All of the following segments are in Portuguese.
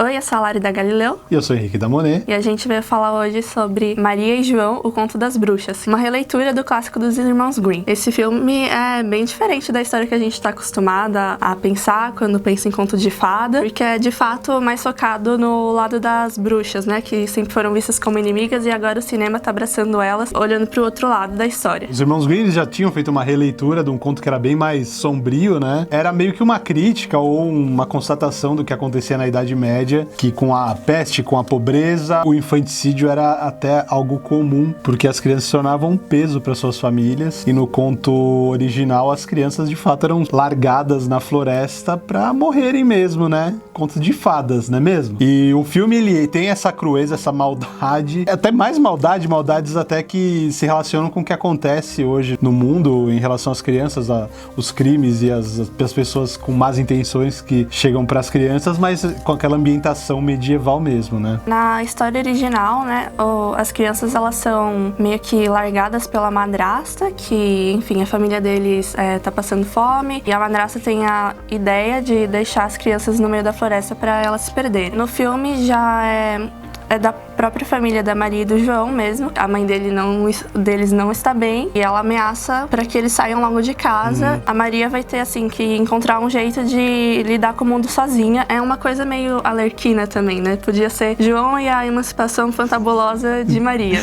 Oi, eu sou a Lari da Galileu. E eu sou o Henrique da Monet. E a gente veio falar hoje sobre Maria e João, o Conto das Bruxas, uma releitura do clássico dos Irmãos Grimm. Esse filme é bem diferente da história que a gente está acostumada a pensar quando pensa em conto de fada, porque é de fato mais focado no lado das bruxas, né, que sempre foram vistas como inimigas, e agora o cinema tá abraçando elas, olhando pro outro lado da história. Os Irmãos Grimm já tinham feito uma releitura de um conto que era bem mais sombrio, né? Era meio que uma crítica ou uma constatação do que acontecia na Idade Média, que com a peste, com a pobreza, o infanticídio era até algo comum, porque as crianças se tornavam um peso para suas famílias, e no conto original as crianças de fato eram largadas na floresta para morrerem mesmo, né? Conto de fadas, não é mesmo? E o filme, ele tem essa crueza, essa maldade, até mais maldades até que se relacionam com o que acontece hoje no mundo em relação às crianças, os crimes e as pessoas com más intenções que chegam para as crianças, mas com aquela ambientação medieval mesmo, né? Na história original, né, as crianças, elas são meio que largadas pela madrasta, que, enfim, a família deles tá passando fome, e a madrasta tem a ideia de deixar as crianças no meio da floresta para elas se perderem. No filme já é da própria família da Maria e do João mesmo. A mãe deles não está bem e ela ameaça para que eles saiam logo de casa. A Maria vai ter, assim, que encontrar um jeito de lidar com o mundo sozinha. É uma coisa meio Arlequina também, né? Podia ser João e a emancipação fantabulosa de Maria.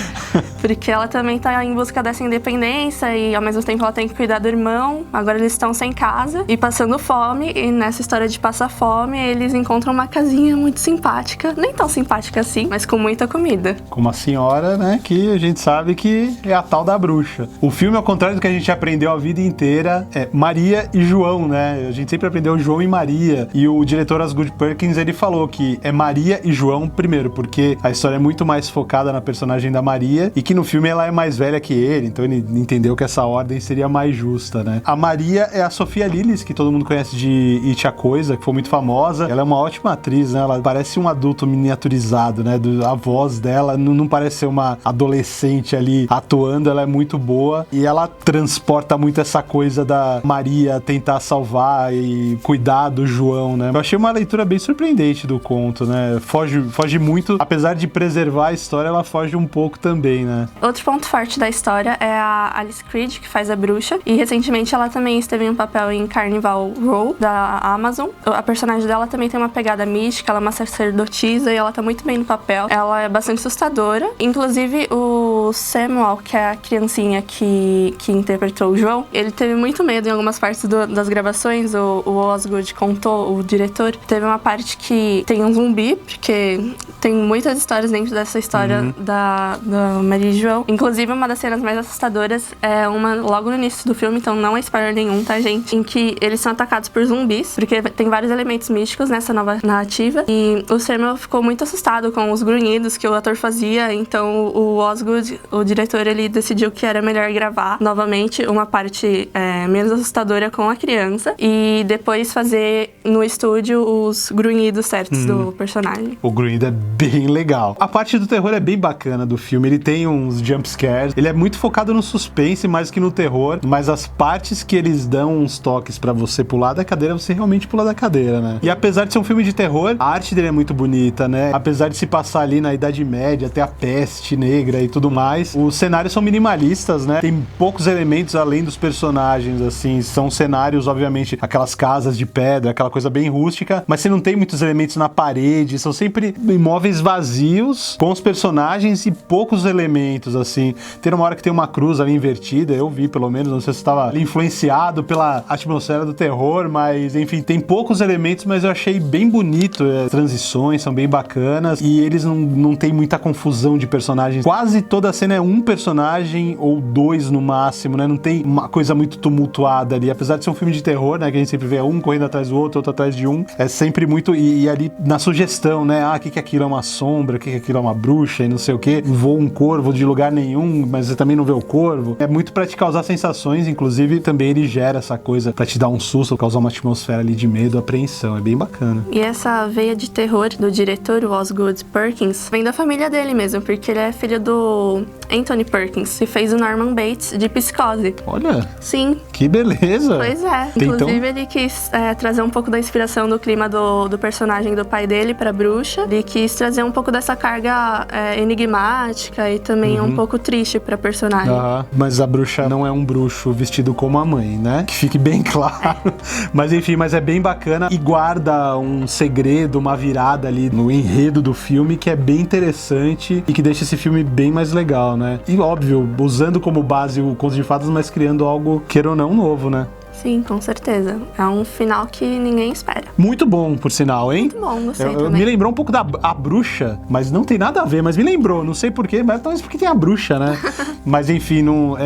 Porque ela também tá em busca dessa independência e ao mesmo tempo ela tem que cuidar do irmão. Agora eles estão sem casa e passando fome, e nessa história de passar fome eles encontram uma casinha muito simpática, nem tão simpática assim, mas com muita comida. Com uma senhora, né, que a gente sabe que é a tal da bruxa. O filme, ao contrário do que a gente aprendeu a vida inteira, é Maria e João, né? A gente sempre aprendeu João e Maria. E o diretor Osgood Perkins, ele falou que é Maria e João primeiro, porque a história é muito mais focada na personagem da Maria e que no filme ela é mais velha que ele, então ele entendeu que essa ordem seria mais justa, né? A Maria é a Sofia Lillis, que todo mundo conhece de It a Coisa, que foi muito famosa. Ela é uma ótima atriz, né? Ela parece um adulto miniaturizado, né? A voz dela não parece ser uma adolescente ali atuando, ela é muito boa e ela transporta muito essa coisa da Maria tentar salvar e cuidar do João, né? Eu achei uma leitura bem surpreendente do conto, né? Foge muito, apesar de preservar a história, ela foge um pouco também, né? Outro ponto forte da história é a Alice Creed, que faz a bruxa, e recentemente ela também esteve em um papel em Carnival Row, da Amazon. A personagem dela também tem uma pegada mística, ela é uma sacerdotisa e ela tá muito bem no papel. Ela é bastante assustadora. Inclusive, o Samuel, que é a criancinha que interpretou o João, ele teve muito medo em algumas partes das gravações. O Osgood contou, o diretor, teve uma parte que tem um zumbi, porque tem muitas histórias dentro dessa história da Maria e João. Inclusive, uma das cenas mais assustadoras é uma logo no início do filme, então não é spoiler nenhum, tá, gente? Em que eles são atacados por zumbis, porque tem vários elementos místicos nessa nova narrativa. E o Samuel ficou muito assustado com os grunhidos que o ator fazia, então o Osgood, o diretor, ele decidiu que era melhor gravar novamente uma parte menos assustadora com a criança e depois fazer no estúdio os grunhidos certos do personagem. O grunhido é bem legal. A parte do terror é bem bacana do filme, ele tem uns jump scares, ele é muito focado no suspense mais que no terror, mas as partes que eles dão uns toques pra você pular da cadeira, você realmente pula da cadeira, né? E apesar de ser um filme de terror, a arte dele é muito bonita, né? Apesar de se passar ali na Idade Média, até a peste negra e tudo mais, os cenários são minimalistas, né? Tem poucos elementos além dos personagens, assim, são cenários, obviamente, aquelas casas de pedra, aquela coisa bem rústica, mas você não tem muitos elementos na parede, são sempre imóveis vazios, com os personagens e poucos elementos, assim. Tem uma hora que tem uma cruz ali invertida, eu vi pelo menos, não sei se estava influenciado pela atmosfera do terror, mas enfim, tem poucos elementos, mas eu achei bem bonito, as transições são bem bacanas e eles não tem muita confusão de personagens. Quase toda a cena é um personagem ou dois no máximo, né? Não tem uma coisa muito tumultuada ali, apesar de ser um filme de terror, né? Que a gente sempre vê um correndo atrás do outro, outro atrás de um, é sempre muito, e ali na sugestão, né? O que aquilo é uma sombra, o que aquilo é uma bruxa e não sei o que, voa um corvo de lugar nenhum, mas você também não vê o corvo. É muito pra te causar sensações, inclusive também ele gera essa coisa pra te dar um susto, causar uma atmosfera ali de medo, apreensão, é bem bacana. E essa veia de terror do diretor, o Osgood Perkins, vem da família dele mesmo, porque ele é filho do Anthony Perkins, que fez o Norman Bates de Psicose. Olha, Sim, que beleza. pois é. Tem, Inclusive, então, ele quis trazer um pouco da inspiração do clima do personagem do pai dele pra bruxa. Ele quis trazer um pouco dessa carga enigmática e também um pouco triste pra personagem. Mas a bruxa não é um bruxo vestido como a mãe, né? Que fique bem claro. Mas enfim, mas é bem bacana e guarda um segredo, uma virada ali no enredo do filme que é bem interessante e que deixa esse filme bem mais legal, né? E óbvio, usando como base o Conto de Fadas, mas criando algo, queira ou não, novo, né? Sim, com certeza. É um final que ninguém espera. Muito bom, por sinal, hein? Muito bom, gostei Eu também. me lembrou um pouco da a bruxa, mas não tem nada a ver, mas me lembrou, não sei porquê, mas talvez porque tem a bruxa, né? Mas enfim, não,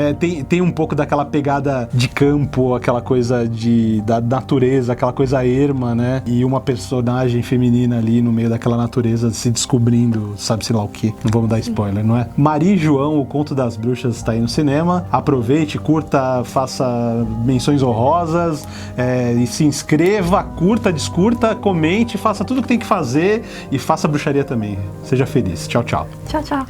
tem um pouco daquela pegada de campo, aquela coisa da natureza, aquela coisa erma, né? E uma personagem feminina ali no meio daquela natureza se descobrindo, sabe-se lá o quê. Não vamos dar spoiler, não é? Maria e João, o Conto das Bruxas, está aí no cinema. Aproveite, curta, faça menções honrosas, e se inscreva, curta, descurta, comente, faça tudo o que tem que fazer e faça bruxaria também. Seja feliz. Tchau, tchau. Tchau, tchau.